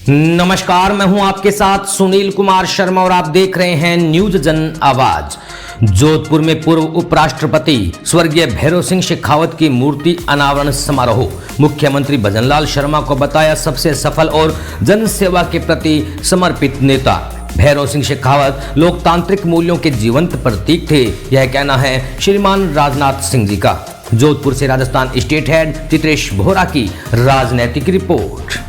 नमस्कार, मैं हूं आपके साथ सुनील कुमार शर्मा और आप देख रहे हैं न्यूज जन आवाज। जोधपुर में पूर्व उपराष्ट्रपति स्वर्गीय भैरव सिंह शेखावत की मूर्ति अनावरण समारोह। मुख्यमंत्री भजनलाल शर्मा को बताया सबसे सफल और जनसेवा के प्रति समर्पित नेता। भैरव सिंह शेखावत लोकतांत्रिक मूल्यों के जीवंत प्रतीक थे, यह कहना है श्रीमान राजनाथ सिंह जी का। जोधपुर से राजस्थान स्टेट हेड चित्रेश बोहरा की राजनैतिक रिपोर्ट।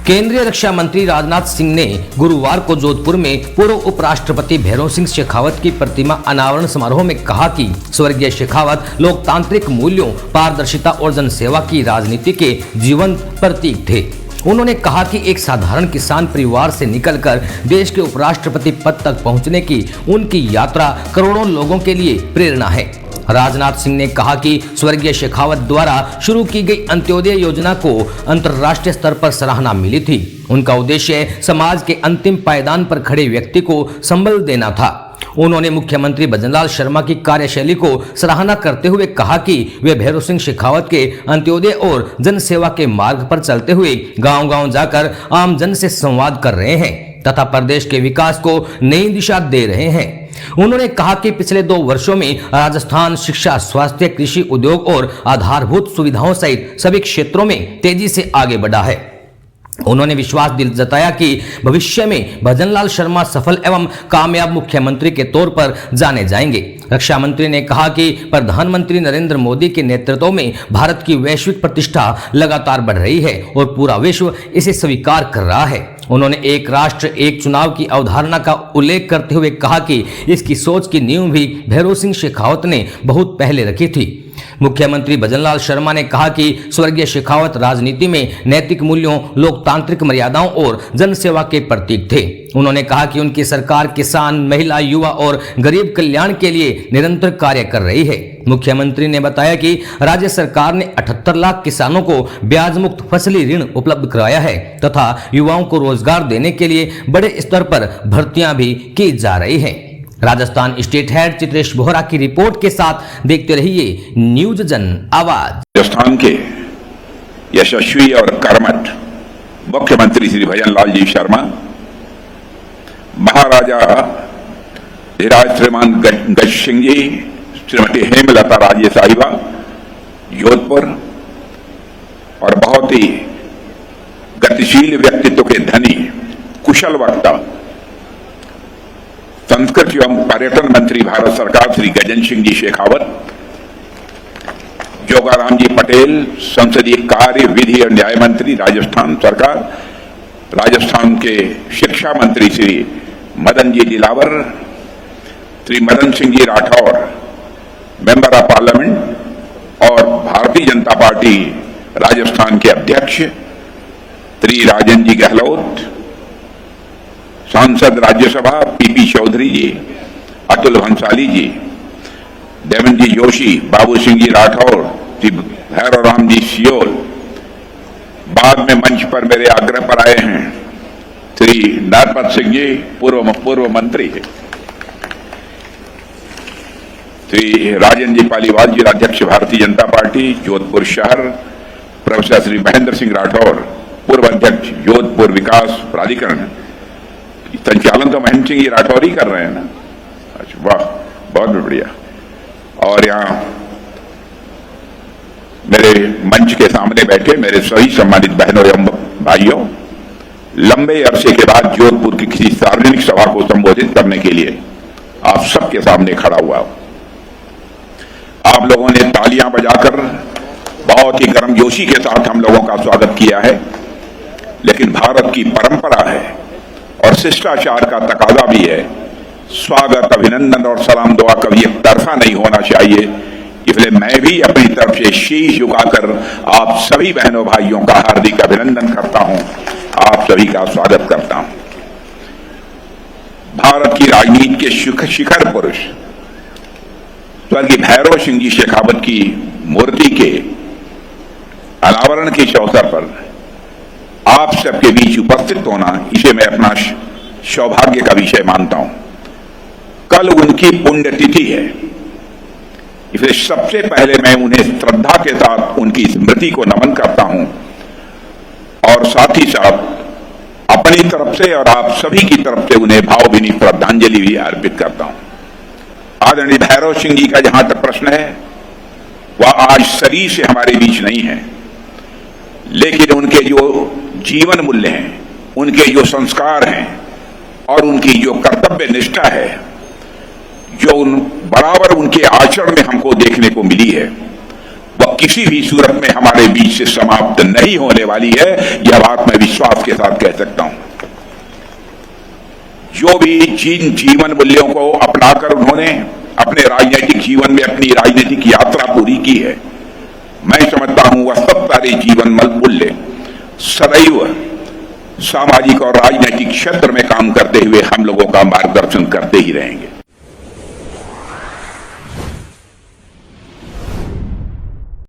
केंद्रीय रक्षा मंत्री राजनाथ सिंह ने गुरुवार को जोधपुर में पूर्व उपराष्ट्रपति भैरव सिंह शेखावत की प्रतिमा अनावरण समारोह में कहा कि स्वर्गीय शेखावत लोकतांत्रिक मूल्यों, पारदर्शिता और जनसेवा की राजनीति के जीवंत प्रतीक थे। उन्होंने कहा कि एक साधारण किसान परिवार से निकलकर देश के उपराष्ट्रपति पद तक पहुंचने की उनकी यात्रा करोड़ों लोगों के लिए प्रेरणा है। राजनाथ सिंह ने कहा कि स्वर्गीय शेखावत द्वारा शुरू की गई अंत्योदय योजना को अंतर्राष्ट्रीय स्तर पर सराहना मिली थी। उनका उद्देश्य समाज के अंतिम पायदान पर खड़े व्यक्ति को संबल देना था। उन्होंने मुख्यमंत्री भजनलाल शर्मा की कार्यशैली को सराहना करते हुए कहा कि वे भैरव सिंह शेखावत के अंत्योदय और जनसेवा के मार्ग पर चलते हुए गांव-गांव जाकर आम जन से संवाद कर रहे हैं तथा प्रदेश के विकास को नई दिशा दे रहे हैं। उन्होंने कहा कि पिछले 2 वर्षों में राजस्थान शिक्षा, स्वास्थ्य, कृषि, उद्योग और आधारभूत सुविधाओं सहित सभी क्षेत्रों में तेजी से आगे बढ़ा है। उन्होंने विश्वास जताया कि भविष्य में भजनलाल शर्मा सफल एवं कामयाब मुख्यमंत्री के तौर पर जाने जाएंगे। रक्षा मंत्री ने कहा कि प्रधानमंत्री नरेंद्र मोदी के नेतृत्व में भारत की वैश्विक प्रतिष्ठा लगातार बढ़ रही है और पूरा विश्व इसे स्वीकार कर रहा है। उन्होंने एक राष्ट्र एक चुनाव की अवधारणा का उल्लेख करते हुए कहा कि इसकी सोच की नींव भी भैरव सिंह शेखावत ने बहुत पहले रखी थी। मुख्यमंत्री भजनलाल शर्मा ने कहा कि स्वर्गीय शेखावत राजनीति में नैतिक मूल्यों, लोकतांत्रिक मर्यादाओं और जनसेवा के प्रतीक थे। उन्होंने कहा कि उनकी सरकार किसान, महिला, युवा और गरीब कल्याण के लिए निरंतर कार्य कर रही है। मुख्यमंत्री ने बताया कि राज्य सरकार ने 78 लाख किसानों को ब्याज मुक्त फसली ऋण उपलब्ध कराया है तथा युवाओं को रोजगार देने के लिए बड़े स्तर पर भर्तियां भी की जा रही हैं। राजस्थान स्टेट हेड चित्रेश बोहरा की रिपोर्ट के साथ देखते रहिए न्यूज जन आवाज। राजस्थान के यशस्वी और कर्मठ मुख्यमंत्री श्री भजनलाल जी शर्मा, महाराजा धीराज श्रीमान गज सिंह जी, श्रीमती हेमलता राजे साहिबा, जोधपुर और बहुत ही गतिशील व्यक्तित्व के धनी, कुशल वक्ता, संस्कृति एवं पर्यटन मंत्री भारत सरकार श्री गजन सिंह जी शेखावत, जोगाराम जी पटेल, संसदीय कार्य, विधि और न्याय मंत्री राजस्थान सरकार, राजस्थान के शिक्षा मंत्री Shri Madan ji Dilawar, Shri Madan Singh ji Rathore, member of parliament और भारतीय जनता पार्टी राजस्थान के अध्यक्ष श्री राजेंद्र जी गहलोत, सांसद राज्यसभा पीपी चौधरी जी, अतुल भंसाली जी, देवेंद्र जी जोशी, बाबू सिंह जी राठौर, श्री भैरव राम जी सियोल, बाद में मंच पर मेरे आग्रह पर आए हैं श्री नरपत सिंह जी, पूर्व मंत्री है, श्री राजेंद्र जी पालीवाल जी, अध्यक्ष भारतीय जनता पार्टी जोधपुर शहर, प्रोफेसर श्री महेंद्र सिंह राठौर, पूर्व अध्यक्ष जोधपुर विकास प्राधिकरण, संचालन तो महेंद्र सिंह जी राठौर ही कर रहे हैं ना। अच्छा, वाह, बहुत बढ़िया। और यहाँ मेरे मंच के सामने बैठे मेरे सभी सम्मानित बहनों एवं भाइयों, लंबे अरसे के बाद जोधपुर की किसी सार्वजनिक सभा को संबोधित करने के लिए आप सबके सामने खड़ा हुआ हूं। आप लोगों ने तालियां बजाकर बहुत ही गर्मजोशी के साथ हम लोगों का स्वागत किया है, लेकिन भारत की परंपरा है और शिष्टाचार का तकाजा भी है, स्वागत, अभिनंदन और सलाम दुआ कभी एक तरफा नहीं होना चाहिए। इसलिए मैं भी अपनी तरफ से शीश झुकाकर आप सभी बहनों भाइयों का हार्दिक अभिनंदन करता हूं, आप सभी का स्वागत करता हूं। भारत की राजनीति के शिखर पुरुष स्वर्गीय भैरव सिंह जी शेखावत की मूर्ति के अनावरण के अवसर पर आप सबके बीच उपस्थित होना, इसे मैं अपना सौभाग्य का विषय मानता हूं। कल उनकी पुण्यतिथि है, इसलिए सबसे पहले मैं उन्हें श्रद्धा के साथ उनकी स्मृति को नमन करता हूं और साथ ही साथ अपनी तरफ से और आप सभी की तरफ से उन्हें भावभीनी श्रद्धांजलि भी अर्पित करता हूं। आदरणीय भैरव सिंह जी का जहां तक प्रश्न है, वह आज शरीर से हमारे बीच नहीं है, लेकिन उनके जो जीवन मूल्य हैं, उनके जो संस्कार हैं और उनकी जो कर्तव्य निष्ठा है, जो बराबर उनके आचरण में हमको देखने को मिली है, वह किसी भी सूरत में हमारे बीच से समाप्त नहीं होने वाली है। यह बात मैं विश्वास के साथ कह सकता हूं। जो भी जिन जीवन मूल्यों को अपनाकर उन्होंने अपने राजनीतिक जीवन में अपनी राजनीतिक यात्रा पूरी की है, मैं समझता हूं वह सब सारे जीवन मूल्य सदैव सामाजिक और राजनीतिक क्षेत्र में काम करते हुए हम लोगों का मार्गदर्शन करते ही रहेंगे।